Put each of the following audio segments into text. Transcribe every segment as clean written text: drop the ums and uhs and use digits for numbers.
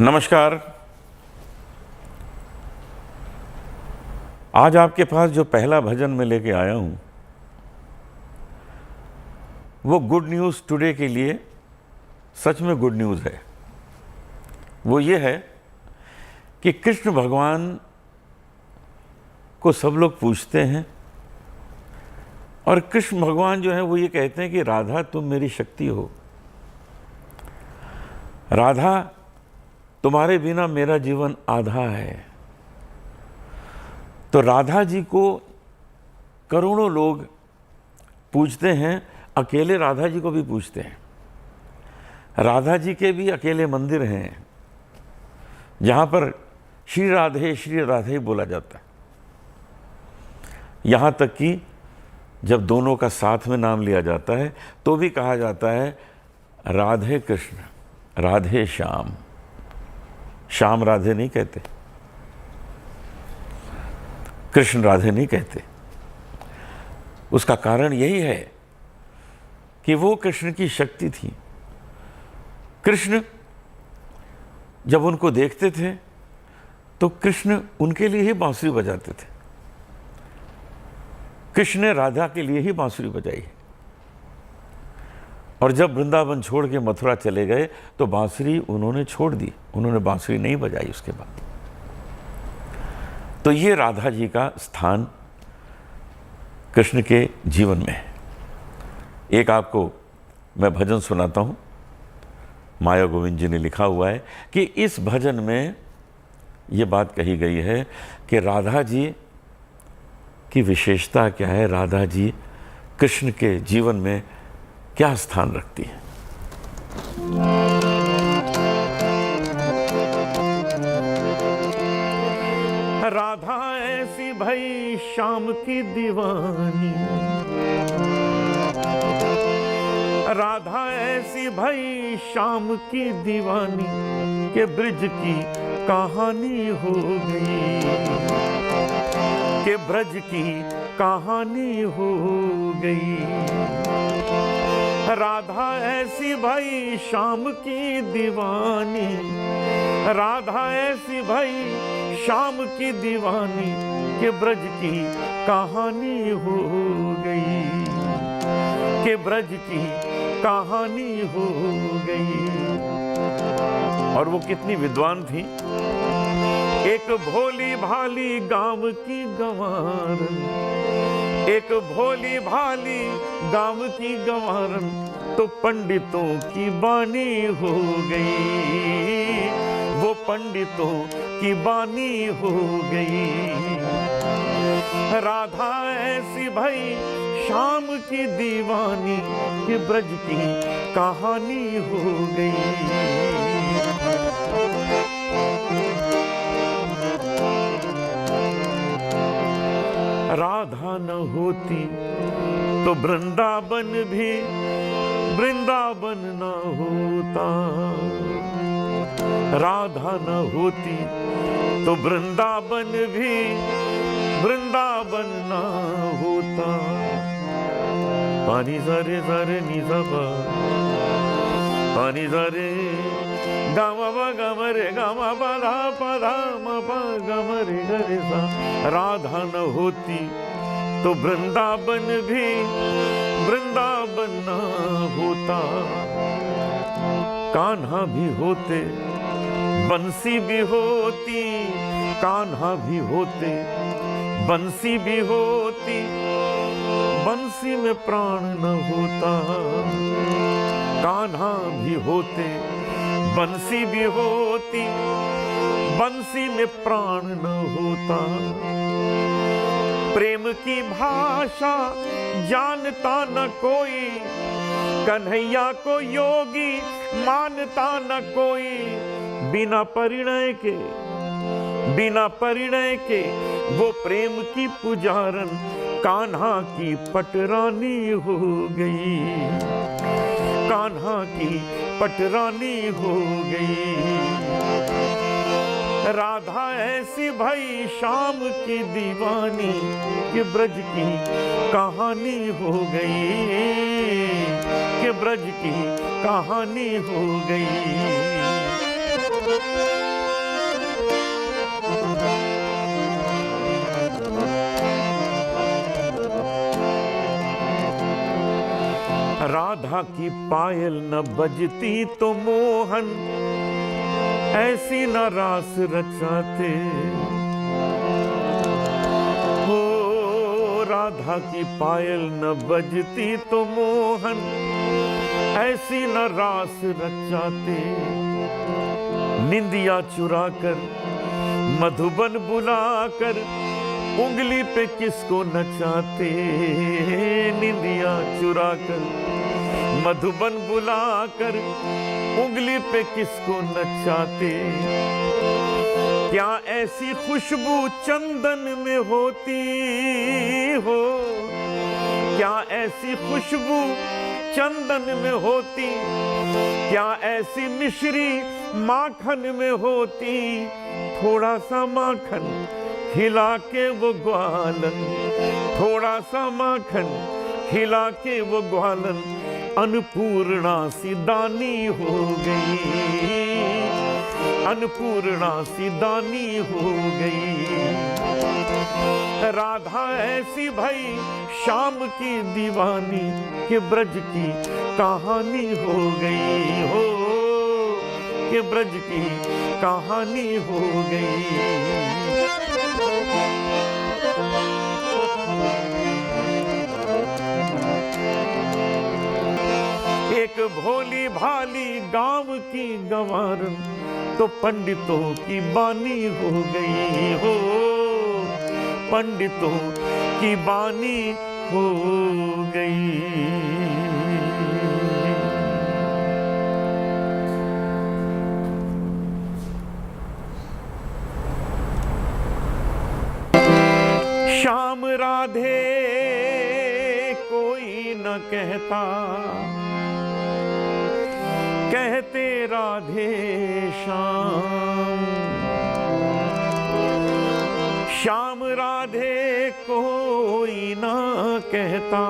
नमस्कार। आज आपके पास जो पहला भजन मैं लेके आया हूं वो गुड न्यूज़ टुडे के लिए सच में गुड न्यूज़ है। वो ये है कि कृष्ण भगवान को सब लोग पूछते हैं और कृष्ण भगवान जो है वो ये कहते हैं कि राधा तुम मेरी शक्ति हो, राधा तुम्हारे बिना मेरा जीवन आधा है। तो राधा जी को करोड़ों लोग पूजते हैं, अकेले राधा जी को भी पूजते हैं। राधा जी के भी अकेले मंदिर हैं जहाँ पर श्री राधे बोला जाता है। यहाँ तक कि जब दोनों का साथ में नाम लिया जाता है तो भी कहा जाता है राधे कृष्ण, राधे श्याम। श्याम राधे नहीं कहते, कृष्ण राधे नहीं कहते। उसका कारण यही है कि वो कृष्ण की शक्ति थी। कृष्ण जब उनको देखते थे तो कृष्ण उनके लिए ही बांसुरी बजाते थे। कृष्ण ने राधा के लिए ही बांसुरी बजाई। और जब वृंदावन छोड़ के मथुरा चले गए तो बांसुरी उन्होंने छोड़ दी, उन्होंने बांसुरी नहीं बजाई उसके बाद। तो ये राधा जी का स्थान कृष्ण के जीवन में है। एक आपको मैं भजन सुनाता हूँ, माया गोविंद जी ने लिखा हुआ है कि इस भजन में ये बात कही गई है कि राधा जी की विशेषता क्या है, राधा जी कृष्ण के जीवन में क्या स्थान रखती है। राधा ऐसी भई श्याम की दीवानी, राधा ऐसी भई श्याम की दीवानी के ब्रज की कहानी हो गई, के ब्रज की कहानी हो गई। राधा ऐसी भाई श्याम की दीवानी, राधा ऐसी भाई श्याम की दीवानी के ब्रज की कहानी हो गई, के ब्रज की कहानी हो गई। और वो कितनी विद्वान थी। एक भोली भाली गांव की गंवारन, एक भोली भाली गांव की गंवारन तो पंडितों की बानी हो गई, वो पंडितों की बानी हो गई। राधा ऐसी भई श्याम की दीवानी के ब्रज की कहानी हो गई। राधा न होती तो वृंदावन भी वृंदावन न होता, राधा न होती तो वृंदावन भी वृंदावन न होता। पानी सारे सारे निजबा, पानी सारे गामा बा gamma ray gamma पधा पधा Mopa gamma ray गरे सा। राधा न होती तो वृंदावन भी वृंदावन न होता, कान्हा भी होते बंसी भी होती, कान्हा भी होते बंसी भी होती, बंसी में प्राण न होता। कान्हा भी होते बंसी भी होती, बंसी में प्राण न होता। प्रेम की भाषा जानता न कोई, कन्हैया को योगी मानता न कोई। बिना परिणय के, बिना परिणय के वो प्रेम की पुजारन कान्हा की पटरानी हो गई, कान्हा की पटरानी हो गई। राधा ऐसी भई श्याम की दीवानी के ब्रज की कहानी हो गई, के ब्रज की कहानी हो गई। राधा की पायल न बजती तो मोहन ऐसी न रास रचाते हो। राधा की पायल न बजती तो मोहन ऐसी न रास रचाते। निंदिया चुराकर मधुबन बुलाकर उंगली पे किसको नचाते। निंदिया चुराकर मधुबन बुलाकर उंगली पे किसको नचाते। क्या ऐसी खुशबू चंदन में होती हो। क्या ऐसी खुशबू चंदन में होती। क्या ऐसी मिश्री माखन में होती। थोड़ा सा माखन खिला के वो ग्वालन। थोड़ा सा माखन खिला के वो ग्वालन अन्नपूर्णा सी दानी हो गई। अन्नपूर्णा सी दानी हो गई। राधा ऐसी भई शाम की दीवानी के ब्रज की कहानी हो गई हो। के ब्रज की कहानी हो गई। एक भोली भाली गांव की गंवारन तो पंडितों की बानी हो गई हो। पंडितों की बानी हो गई। श्याम राधे कोई न कहता। कहते राधे श्याम। श्याम राधे कोई ना कहता।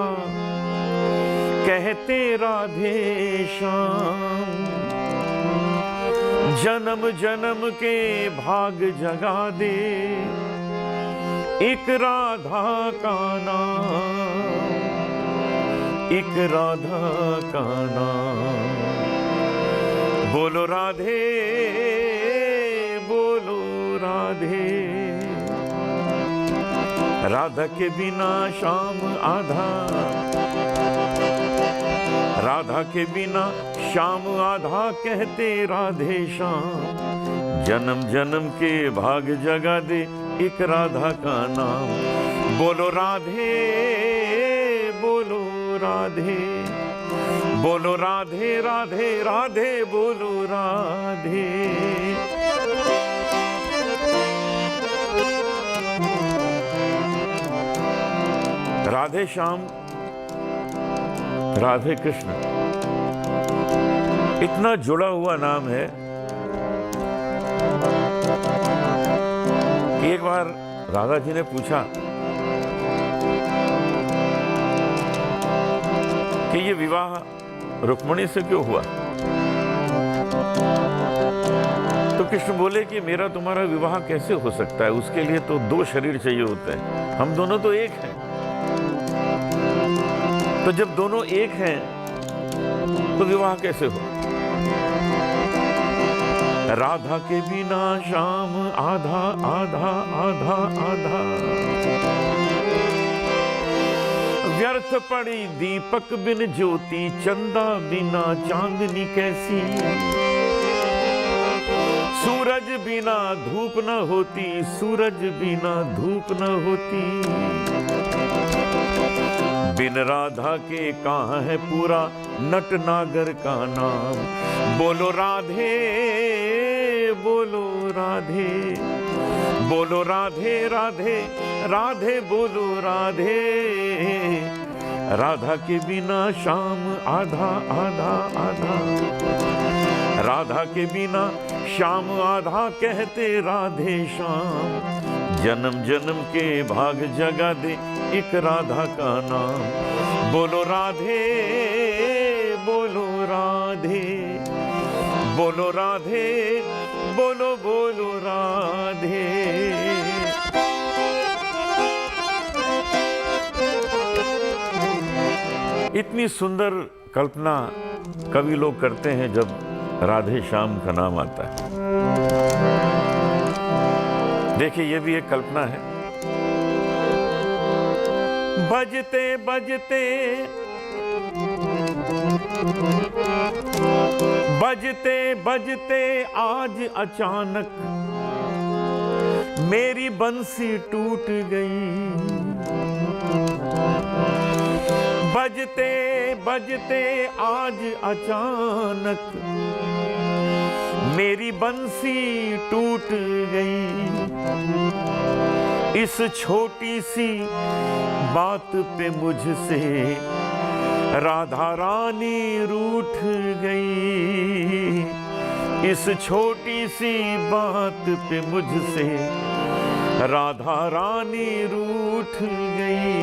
कहते राधे श्याम। जन्म जन्म के भाग जगा दे एक राधा का नाम। एक राधा का नाम। बोलो राधे बोलो राधे। राधा के बिना श्याम आधा। राधा के बिना श्याम आधा कहते राधे श्याम। जन्म जन्म के भाग जगा दे एक राधा का नाम। बोलो राधे बोलो राधे। बोलो राधे राधे राधे बोलो राधे। राधे श्याम राधे कृष्ण इतना जुड़ा हुआ नाम है कि एक बार राधा जी ने पूछा कि ये विवाह रुक्मिणी से क्यों हुआ। तो कृष्ण बोले कि मेरा तुम्हारा विवाह कैसे हो सकता है। उसके लिए तो दो शरीर चाहिए होते हैं। हम दोनों तो एक हैं। तो जब दोनों एक हैं तो विवाह कैसे हो। राधा के बिना श्याम आधा आधा आधा आधा। व्यर्थ पड़ी दीपक बिन ज्योति। चंदा बिना चांदनी कैसी। सूरज बिना धूप न होती। सूरज बिना धूप न होती। बिन राधा के कहाँ है पूरा नट नागर का नाम। बोलो राधे बोलो राधे। बोलो राधे राधे राधे बोलो राधे। राधा के बिना श्याम आधा आधा आधा। राधा के बिना श्याम आधा कहते राधे श्याम। जन्म जन्म के भाग जगा दे एक राधा का नाम। बोलो राधे बोलो राधे। बोलो राधे बोलो बोलो राधे। इतनी सुंदर कल्पना कवि लोग करते हैं जब राधे श्याम का नाम आता है। देखिए, ये भी एक कल्पना है। बजते बजते बजते बजते आज अचानक मेरी बंसी टूट गई। बजते बजते आज अचानक मेरी बंसी टूट गई। इस छोटी सी बात पे मुझसे राधा रानी रूठ गई। इस छोटी सी बात पे मुझसे राधा रानी रूठ गई।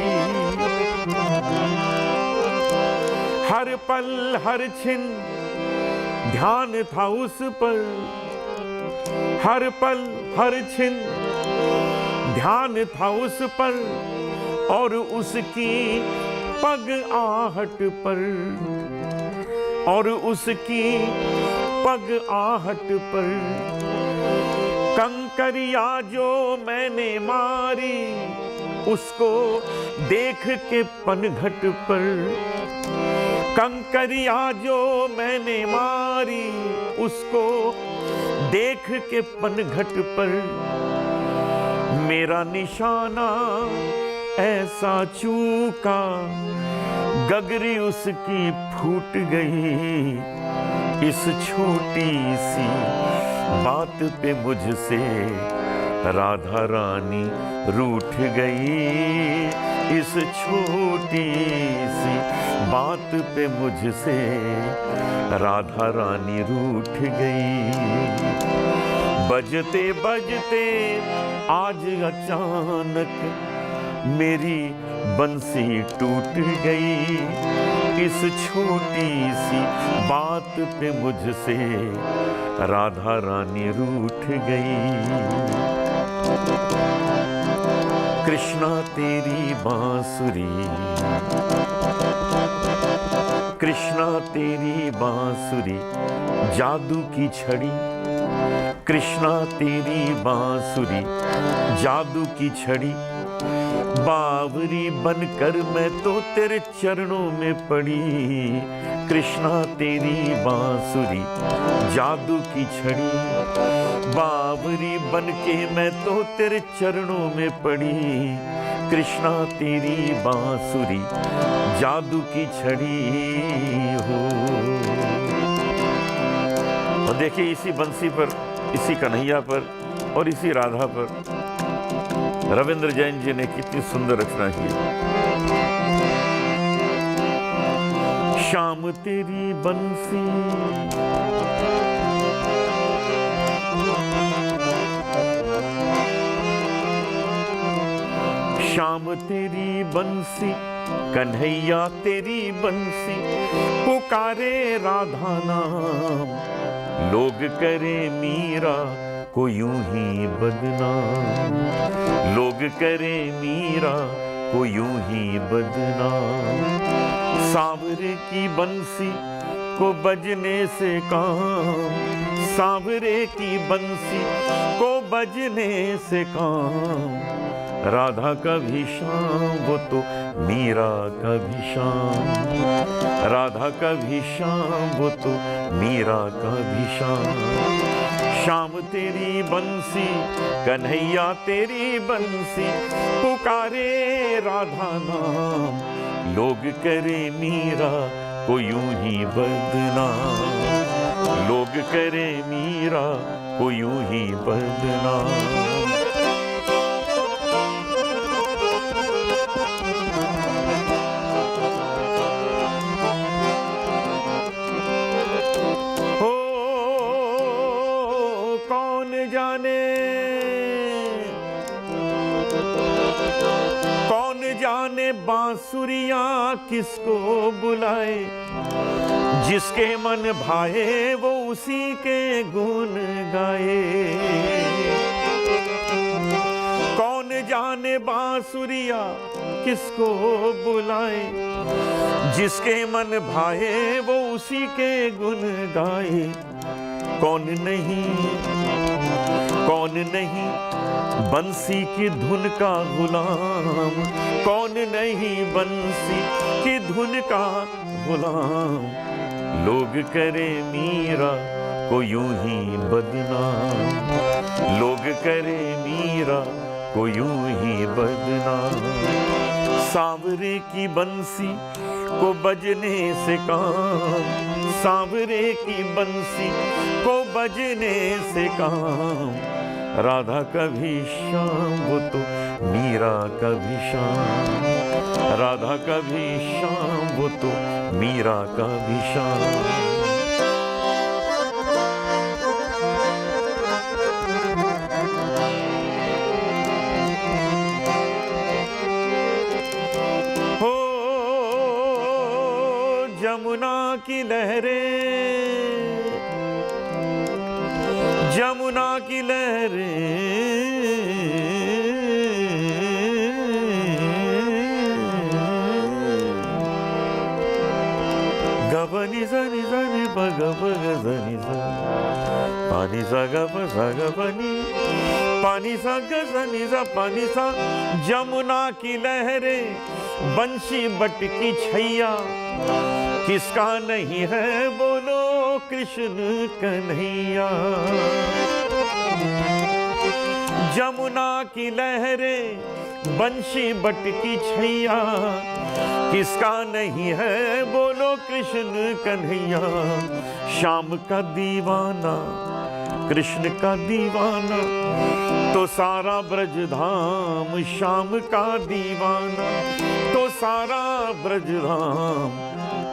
हर पल हर छिन ध्यान था उस पर, हर पल हर छिन ध्यान था उस पर और उसकी पग आहट पर, और उसकी पग आहट पर। कंकरिया जो मैंने मारी उसको देख के पनघट पर। कंकरिया जो मैंने मारी उसको देख के पनघट पर। मेरा निशाना ऐसा चूका गगरी उसकी फूट गई। इस छोटी सी बात पे मुझसे राधा रानी रूठ गई। इस छोटी सी बात पे मुझसे राधा रानी रूठ गई। बजते बजते आज अचानक मेरी बंसी टूट गई। इस छोटी सी बात पे मुझसे राधा रानी रूठ गई। कृष्णा तेरी बांसुरी, कृष्णा तेरी बांसुरी जादू की छड़ी। कृष्णा तेरी बांसुरी जादू की छड़ी। बावरी बनकर मैं तो तेरे चरणों में पड़ी। कृष्णा तेरी बांसुरी जादू की छड़ी। बावरी बनके मैं तो तेरे चरणों में पड़ी। कृष्णा तेरी बांसुरी जादू की छड़ी हो। और देखिए, इसी बंसी पर, इसी कन्हैया पर और इसी राधा पर रविंद्र जैन जी ने कितनी सुंदर रचना की। शाम तेरी बंसी शाम तेरी बंसी कन्हैया तेरी बंसी पुकारे राधा नाम। लोग करे मीरा को यूं ही बदनाम। लोग करे मीरा को यूं ही बदनाम। सांवरे की बंसी को बजने से काम। सांवरे की बंसी को बजने से काम। राधा का भी शाम वो तो मीरा का भी शाम। राधा का भी शाम वो तो मीरा का भी शाम। शाम तेरी बंसी कन्हैया तेरी बंसी पुकारे राधा नाम। लोग करे मीरा को यूं ही बदनाम। लोग करे मीरा को यूं ही बदनाम। जाने बांसुरिया किसको बुलाए, जिसके मन भाए वो उसी के गुण गाए। कौन जाने बांसुरिया किसको बुलाए, जिसके मन भाए वो उसी के गुण गाए। कौन नहीं बंसी की धुन का गुलाम, कौन नहीं बंसी की धुन का गुलाम। लोग करे मीरा को यूं ही बदनाम, लोग करे मीरा को यूं ही बदनाम। सांवरे की बंसी को बजने से काम, सांवरे की बंसी को बजने से काम। राधा कभी शाम वो तो मीरा कभी शाम, राधा कभी शाम वो तो मीरा कभी शाम। यमुना की लहरें, यमुना की लहरें, गबनी सनी सनी पग पग सनी सा, पानी सा गप सा गबनी, पानी सा ग सनी सा पानी सा। यमुना की लहरें बंशी बट की छैया, किसका नहीं है बोलो कृष्ण कन्हैया। यमुना की लहरें बंशी बट की छैया, किसका नहीं है बोलो कृष्ण कन्हैया। श्याम का दीवाना कृष्ण का दीवाना, तो सारा ब्रजधाम। श्याम का दीवाना तो सारा ब्रजधाम।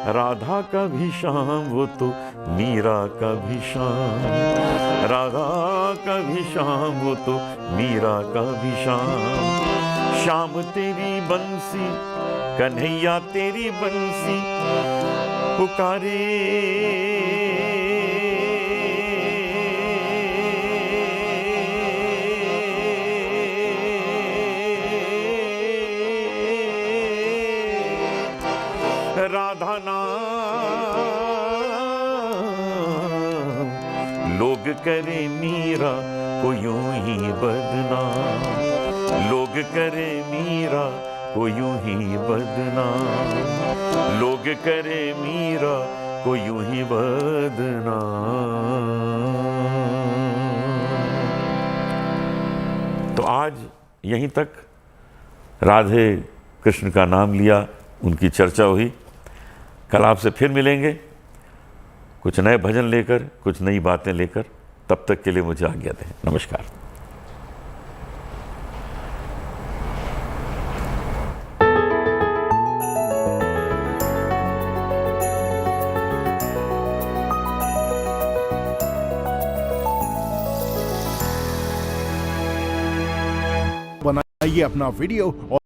राधा का भी श्याम वो तो मीरा का भी श्याम, राधा का भी श्याम वो तो मीरा का भी श्याम। श्याम तेरी बंसी कन्हैया तेरी बंसी पुकारे, राधा नाम लोग करे मीरा को यूं ही बदनाम, लोग करे मीरा को यूं ही बदनाम, लोग करे मीरा को यूं ही बदनाम। तो आज यहीं तक राधे कृष्ण का नाम लिया, उनकी चर्चा हुई। कल आपसे फिर मिलेंगे कुछ नए भजन लेकर, कुछ नई बातें लेकर। तब तक के लिए मुझे आज्ञा दें। नमस्कार। बनाइए अपना वीडियो